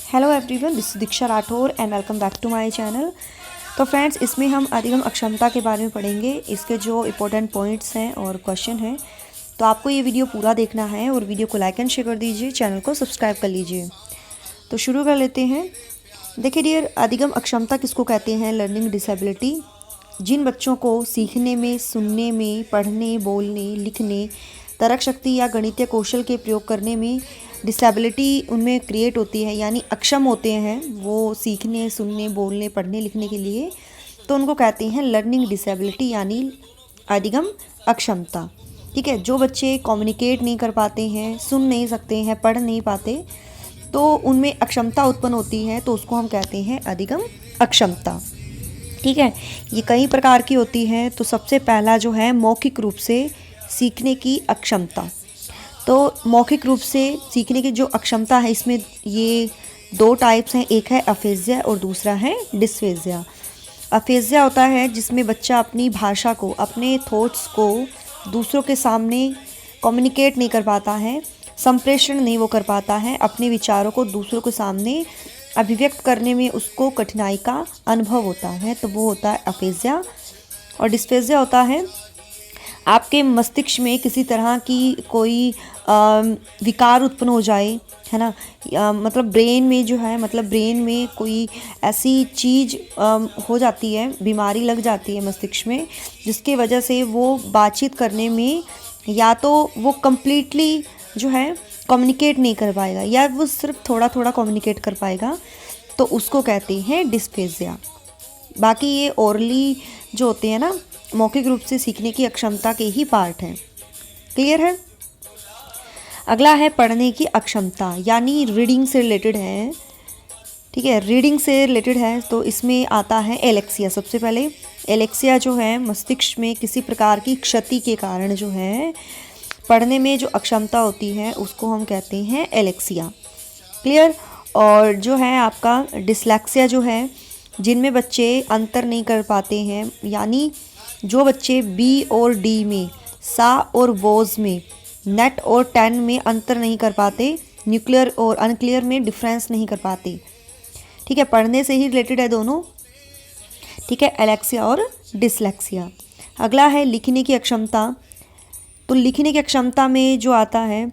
Hello everyone, this is Diksha Rathore and welcome back to my channel. तो friends, इसमें हम अधिगम अक्षमता के बारे में पढ़ेंगे, इसके जो इम्पोर्टेंट पॉइंट्स हैं और क्वेश्चन हैं। तो आपको ये वीडियो पूरा देखना है और वीडियो को लाइक एंड शेयर कर दीजिए, चैनल को सब्सक्राइब कर लीजिए। तो शुरू कर लेते हैं। देखिए डियर, अधिगम अक्षमता किसको कहते हैं? Learning disability. जिन बच्चों को सीखने में, सुनने में, पढ़ने, बोलने, लिखने, तर्क शक्ति या गणितीय कौशल के प्रयोग करने में डिसेबिलिटी उनमें क्रिएट होती है, यानी अक्षम होते हैं वो सीखने, सुनने, बोलने, पढ़ने, लिखने के लिए, तो उनको कहते हैं लर्निंग डिसेबिलिटी यानी अधिगम अक्षमता। ठीक है, जो बच्चे कम्युनिकेट नहीं कर पाते हैं, सुन नहीं सकते हैं, पढ़ नहीं पाते, तो उनमें अक्षमता उत्पन्न होती है, तो उसको हम कहते हैं अधिगम अक्षमता। ठीक है, ये कई प्रकार की होती है। तो सबसे पहला जो है मौखिक रूप से सीखने की अक्षमता। तो मौखिक रूप से सीखने की जो अक्षमता है, इसमें ये दो टाइप्स हैं, एक है अफेजिया और दूसरा है डिस्फेजिया। अफेजिया होता है जिसमें बच्चा अपनी भाषा को, अपने थॉट्स को दूसरों के सामने कम्युनिकेट नहीं कर पाता है, संप्रेषण नहीं वो कर पाता है, अपने विचारों को दूसरों के सामने अभिव्यक्त करने में उसको कठिनाई का अनुभव होता है, तो वो होता है अफेजिया। और डिस्फेजिया होता है आपके मस्तिष्क में किसी तरह की कोई विकार उत्पन्न हो जाए, है ना, मतलब ब्रेन में जो है, मतलब ब्रेन में कोई ऐसी चीज़ हो जाती है, बीमारी लग जाती है मस्तिष्क में, जिसके वजह से वो बातचीत करने में या तो वो कम्प्लीटली जो है कम्युनिकेट नहीं कर पाएगा या वो सिर्फ थोड़ा थोड़ा कम्युनिकेट कर पाएगा, तो उसको कहते हैं डिस्फेजिया। बाकी ये ओरली जो होते हैं ना, मौखिक रूप से सीखने की अक्षमता के ही पार्ट हैं। क्लियर है? अगला है पढ़ने की अक्षमता, यानी रीडिंग से रिलेटेड है। ठीक है, रीडिंग से रिलेटेड है, तो इसमें आता है एलेक्सिया। सबसे पहले एलेक्सिया जो है मस्तिष्क में किसी प्रकार की क्षति के कारण जो है पढ़ने में जो अक्षमता होती है उसको हम कहते हैं एलेक्सिया। क्लियर? और जो है आपका डिसलेक्सिया जो है, जिनमें बच्चे अंतर नहीं कर पाते हैं, यानी जो बच्चे बी और डी में, सा और वोज में, नेट और टेन में अंतर नहीं कर पाते, न्यूक्लियर और अनक्लियर में डिफरेंस नहीं कर पाते। ठीक है, पढ़ने से ही रिलेटेड है दोनों। ठीक है, एलेक्सिया और डिसलेक्सिया। अगला है लिखने की अक्षमता। तो लिखने की अक्षमता में जो आता है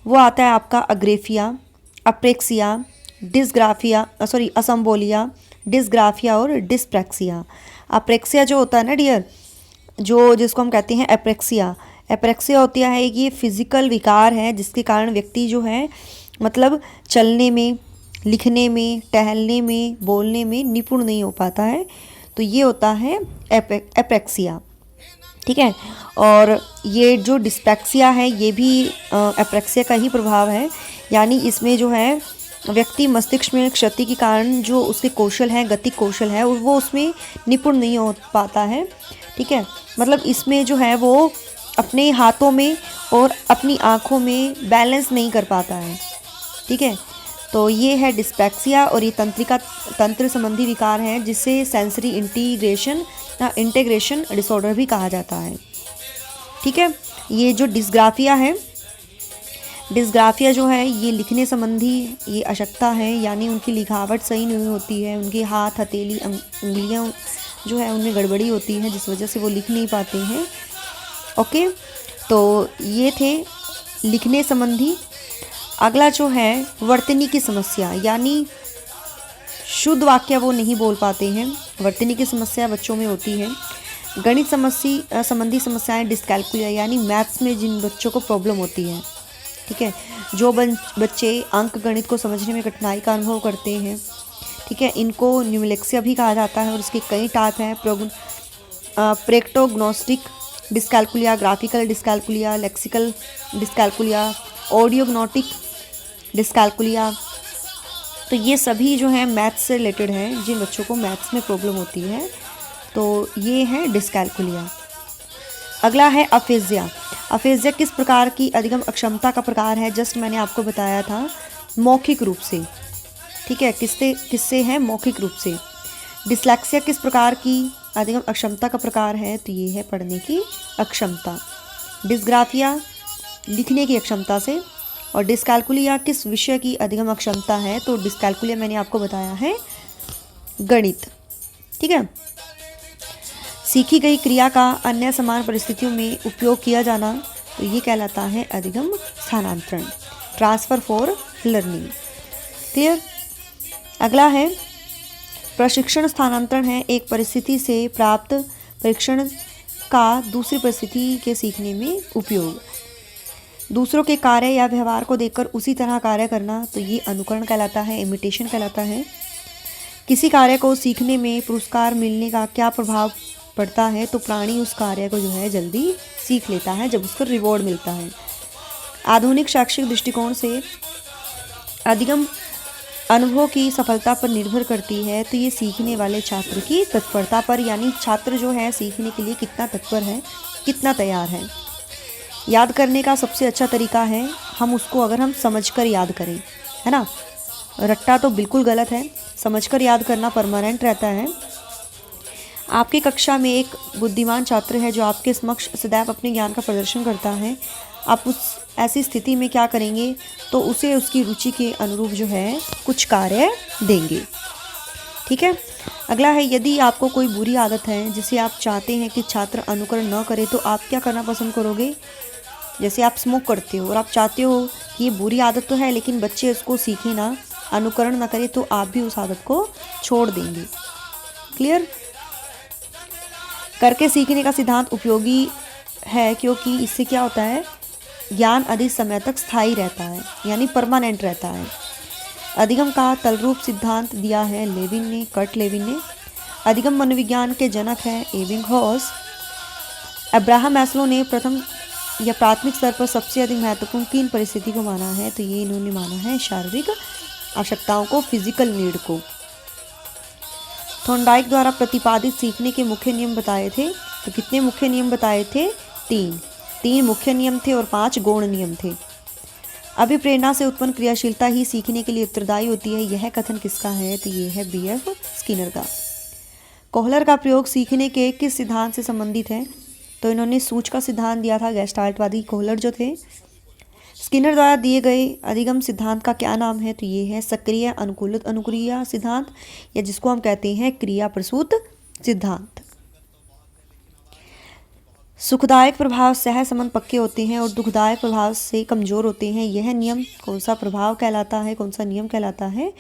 वो आता है आपका अग्रेफिया, अप्रेक्सिया, डिसग्राफिया, असम्बोलिया, डिसग्राफिया और डिस्प्रैक्सिया। अप्रेक्सिया जो होता है ना डियर, जो जिसको हम कहते हैं एप्रेक्सिया। एप्रेक्सिया होती है कि ये फिजिकल विकार है जिसके कारण व्यक्ति जो है मतलब चलने में, लिखने में, टहलने में, बोलने में निपुण नहीं हो पाता है, तो ये होता है एप्रेक्सिया। ठीक है, और ये जो डिस्प्रैक्सिया है ये भी एप्रेक्सिया का ही प्रभाव है, यानी इसमें जो है व्यक्ति मस्तिष्क में क्षति के कारण जो उसके कौशल हैं, गतिक कौशल है, वो उसमें निपुण नहीं हो पाता है। ठीक है, मतलब इसमें जो है वो अपने हाथों में और अपनी आँखों में बैलेंस नहीं कर पाता है। ठीक है, तो ये है डिस्प्रैक्सिया, और ये तंत्र संबंधी विकार है जिसे सेंसरी इंटीग्रेशन डिसऑर्डर भी कहा जाता है। ठीक है, ये जो डिस्ग्राफिया है, डिस्ग्राफिया जो है ये लिखने संबंधी ये अशक्ता है, यानी उनकी लिखावट सही नहीं होती है, उनके हाथ, हथेली, उंगलियां जो है उनमें गड़बड़ी होती है, जिस वजह से वो लिख नहीं पाते हैं। ओके, तो ये थे लिखने संबंधी। अगला जो है वर्तनी की समस्या, यानी शुद्ध वाक्य वो नहीं बोल पाते हैं, वर्तनी की समस्या बच्चों में होती है। गणित संबंधी समस्याएं, डिस्कैल्कुलिया, यानी मैथ्स में जिन बच्चों को प्रॉब्लम होती है। ठीक है, जो बच्चे अंक गणित को समझने में कठिनाई का अनुभव करते हैं, ठीक है, इनको न्यूमेलेक्सिया भी कहा जाता है, और इसके कई टाइप हैं, प्रेक्टोग्नोस्टिक dyscalculia, graphical dyscalculia, lexical dyscalculia, ऑडियोग्नोटिक dyscalculia. तो ये सभी जो है मैथ्स से रिलेटेड हैं, जिन बच्चों को मैथ्स में प्रॉब्लम होती है, तो ये है डिस्कैल्कुलिया। अगला है अफेजिया। अफेजिया किस प्रकार की अधिगम अक्षमता का प्रकार है? जस्ट मैंने आपको बताया था, मौखिक रूप से। ठीक है, किससे है? मौखिक रूप से। डिस्लेक्सिया किस प्रकार की अधिगम अक्षमता का प्रकार है? तो ये है पढ़ने की अक्षमता। डिस्ग्राफिया लिखने की अक्षमता से, और डिस्कैल्कुलिया किस विषय की अधिगम अक्षमता है? तो डिस्कैल्कुलिया मैंने आपको बताया है गणित। ठीक है। सीखी गई क्रिया का अन्य समान परिस्थितियों में उपयोग किया जाना, तो ये कहलाता है अधिगम स्थानांतरण, ट्रांसफर फॉर लर्निंग। क्लियर। अगला है प्रशिक्षण स्थानांतरण है एक परिस्थिति से प्राप्त परीक्षण का दूसरी परिस्थिति के सीखने में उपयोग। दूसरों के कार्य या व्यवहार को देखकर उसी तरह कार्य करना, तो ये अनुकरण कहलाता है, इमिटेशन कहलाता है। किसी कार्य को सीखने में पुरस्कार मिलने का क्या प्रभाव पड़ता है? तो प्राणी उस कार्य को जो है जल्दी सीख लेता है जब उसको रिवॉर्ड मिलता है। आधुनिक शैक्षिक दृष्टिकोण से अधिगम अनुभव की सफलता पर निर्भर करती है, तो ये सीखने वाले छात्र की तत्परता पर, यानी छात्र जो है सीखने के लिए कितना तत्पर है, कितना तैयार है। याद करने का सबसे अच्छा तरीका है हम उसको अगर हम समझकर याद करें, है ना। रट्टा तो बिल्कुल गलत है, समझकर याद करना परमानेंट रहता है। आपकी कक्षा में एक बुद्धिमान छात्र है जो आपके समक्ष सदैव अपने ज्ञान का प्रदर्शन करता है। आप उस ऐसी स्थिति में क्या करेंगे? तो उसे उसकी रुचि के अनुरूप जो है कुछ कार्य देंगे। ठीक है। अगला है यदि आपको कोई बुरी आदत है जिसे आप चाहते हैं कि छात्र अनुकरण न करे, तो आप क्या करना पसंद करोगे? जैसे आप स्मोक करते हो और आप चाहते हो कि ये बुरी आदत तो है लेकिन बच्चे उसको सीखें ना, अनुकरण ना करें, तो आप भी उस आदत को छोड़ देंगे। क्लियर। करके सीखने का सिद्धांत उपयोगी है क्योंकि इससे क्या होता है, ज्ञान अधिक समय तक स्थायी रहता है, यानी परमानेंट रहता है। अधिगम का तलरूप सिद्धांत दिया है कर्ट लेविन ने। अधिगम मनोविज्ञान के जनक हैं एबिंगहॉस। अब्राहम मैस्लो ने प्रथम या प्राथमिक स्तर पर सबसे अधिक महत्वपूर्ण किन परिस्थिति को माना है? तो ये इन्होंने माना है शारीरिक आवश्यकताओं को, फिजिकल नीड को। थॉर्नडाइक द्वारा प्रतिपादित सीखने के मुख्य नियम बताए थे, तो कितने मुख्य नियम बताए थे? तीन मुख्य नियम थे और 5 गौण नियम थे। अभिप्रेरणा से उत्पन्न क्रियाशीलता ही सीखने के लिए उत्तरदायी होती है, यह कथन किसका है? तो ये है B.F. स्किनर का। कोहलर का प्रयोग सीखने के किस सिद्धांत से संबंधित है? तो इन्होंने सूच का सिद्धांत दिया था, गेस्टाल्टवादी कोहलर जो थे। स्किनर द्वारा दिए गए अधिगम सिद्धांत का क्या नाम है? तो ये है सक्रिय अनुकूलित अनुक्रिया सिद्धांत, या जिसको हम कहते हैं क्रिया प्रसूत सिद्धांत। सुखदायक प्रभाव सह संबंध पक्के होते हैं और दुखदायक प्रभाव से कमजोर होते हैं। यह नियम कौन सा प्रभाव कहलाता है, कौन सा नियम कहलाता है?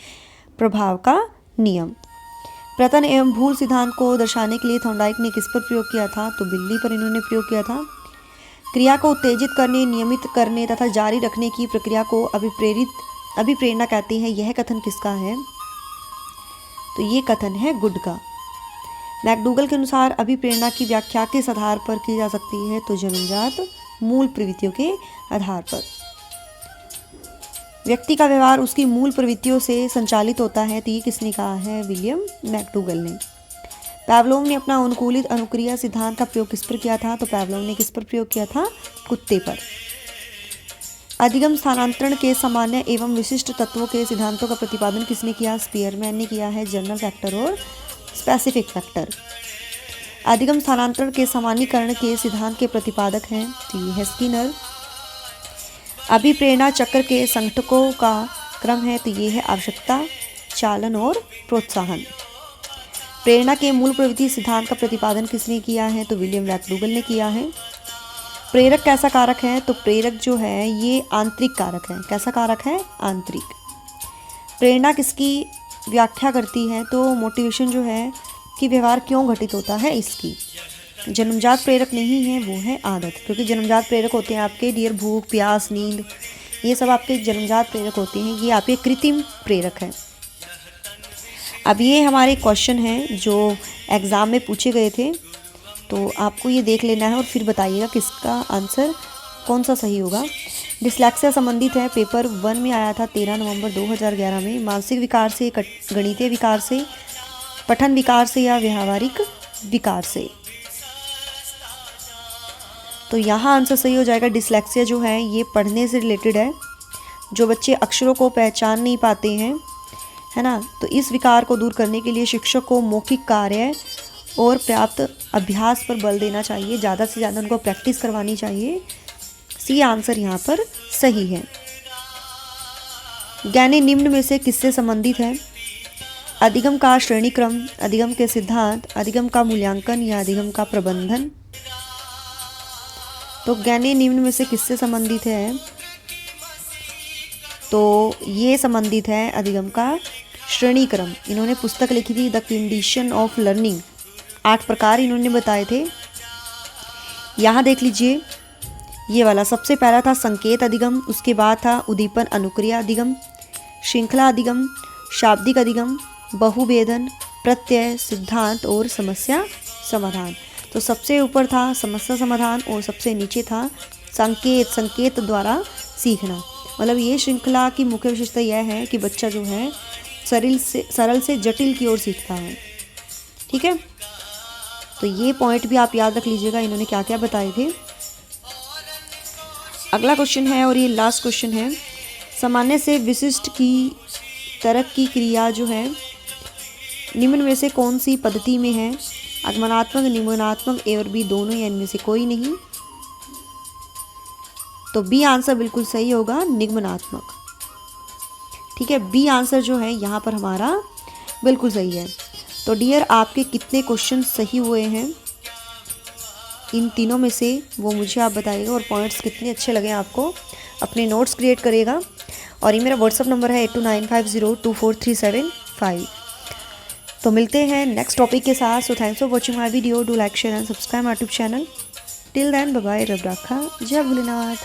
प्रभाव का नियम। प्रतन एवं भूल सिद्धांत को दर्शाने के लिए थॉर्नडाइक ने किस पर प्रयोग किया था? तो बिल्ली पर इन्होंने प्रयोग किया था। क्रिया को उत्तेजित करने, नियमित करने तथा जारी रखने की प्रक्रिया को अभिप्रेरणा कहते हैं, यह कथन किसका है? तो ये कथन है गुड का। मैकडूगल के अनुसार अभिप्रेरणा की व्याख्या किस आधार पर की जा सकती है? तो जन्मजात मूल प्रवृत्तियों के आधार पर। व्यक्ति का व्यवहार उसकी मूल प्रवृत्तियों से संचालित होता है, तो ये किसने कहा है? विलियम मैकडूगल ने। पावलोव ने अपना अनुकूलित अनुक्रिया सिद्धांत का प्रयोग किस पर किया था? तो पावलोव ने किस पर प्रयोग किया था? कुत्ते पर। अधिगम स्थानांतरण के सामान्य एवं विशिष्ट तत्वों के सिद्धांतों का प्रतिपादन किसने किया? स्पीयरमैन ने किया है, जनरल फैक्टर और स्पेसिफिक फैक्टर। अधिगम स्थानांतरण के सामान्यीकरण के सिद्धांत के प्रतिपादक हैं, तो ये है स्किनर। अभिप्रेरणा चक्र के संघटकों का क्रम है, तो ये है आवश्यकता, चालन और प्रोत्साहन। प्रेरणा के मूल प्रवृत्ति सिद्धांत का प्रतिपादन किसने किया है? तो विलियम मैकडूगल ने किया है। प्रेरक कैसा कारक है? तो प्रेरक जो है ये आंतरिक कारक है। कैसा कारक है? आंतरिक। प्रेरणा किसकी व्याख्या करती है? तो मोटिवेशन जो है कि व्यवहार क्यों घटित होता है इसकी। जन्मजात प्रेरक नहीं है, वो है आदत, क्योंकि जन्मजात प्रेरक होते हैं आपके डियर भूख, प्यास, नींद, ये सब आपके जन्मजात प्रेरक होते हैं। ये आपके कृत्रिम प्रेरक हैं। अब ये हमारे क्वेश्चन हैं जो एग्ज़ाम में पूछे गए थे, तो आपको ये देख लेना है और फिर बताइएगा किसका आंसर कौन सा सही होगा। डिस्लेक्सिया संबंधित है, पेपर 1 में आया था 13 नवंबर 2011 में। मानसिक विकार से, गणितीय विकार से, पठन विकार से या व्यावहारिक विकार से। तो यहाँ आंसर सही हो जाएगा। डिस्लेक्सिया जो है ये पढ़ने से रिलेटेड है, जो बच्चे अक्षरों को पहचान नहीं पाते हैं, है ना। तो इस विकार को दूर करने के लिए शिक्षक को मौखिक कार्य और पर्याप्त अभ्यास पर बल देना चाहिए, ज़्यादा से ज़्यादा उनको प्रैक्टिस करवानी चाहिए। सी आंसर यहाँ पर सही है। ज्ञानी निम्न में से किससे संबंधित है? अधिगम का श्रेणी क्रम, अधिगम के सिद्धांत, अधिगम का मूल्यांकन या अधिगम का प्रबंधन। तो ज्ञानी निम्न में से किससे संबंधित है? तो ये संबंधित है अधिगम का श्रेणी क्रम। इन्होंने पुस्तक लिखी थी द कंडीशन ऑफ लर्निंग। 8 प्रकार इन्होंने बताए थे। यहाँ देख लीजिए, ये वाला सबसे पहला था संकेत अधिगम, उसके बाद था उद्दीपन अनुक्रिया अधिगम, श्रृंखला अधिगम, शाब्दिक अधिगम, बहुभेदन, प्रत्यय, सिद्धांत और समस्या समाधान। तो सबसे ऊपर था समस्या समाधान और सबसे नीचे था संकेत, संकेत द्वारा सीखना। मतलब ये श्रृंखला की मुख्य विशेषता यह है कि बच्चा जो है सरल से जटिल की ओर सीखता है। ठीक है, तो ये पॉइंट भी आप याद रख लीजिएगा, इन्होंने क्या क्या बताए थे। अगला क्वेश्चन है और ये लास्ट क्वेश्चन है, सामान्य से विशिष्ट की तरक की क्रिया जो है निम्न में से कौन सी पद्धति में है? आगमनात्मक, निगमनात्मक, ए और बी दोनों या इनमें से कोई नहीं। तो बी आंसर बिल्कुल सही होगा, निगमनात्मक। ठीक है, बी आंसर जो है यहाँ पर हमारा बिल्कुल सही है। तो डियर, आपके कितने क्वेश्चन सही हुए हैं इन तीनों में से वो मुझे आप बताइएगा, और पॉइंट्स कितने अच्छे लगे आपको। अपने नोट्स क्रिएट करिएगा, और ये मेरा व्हाट्सअप नंबर है 8295024375। तो मिलते हैं नेक्स्ट टॉपिक के साथ। So thanks for watching my video. Do like, share and subscribe my YouTube channel. Till then, bye bye, रब राखा, जय भोलेनाथ।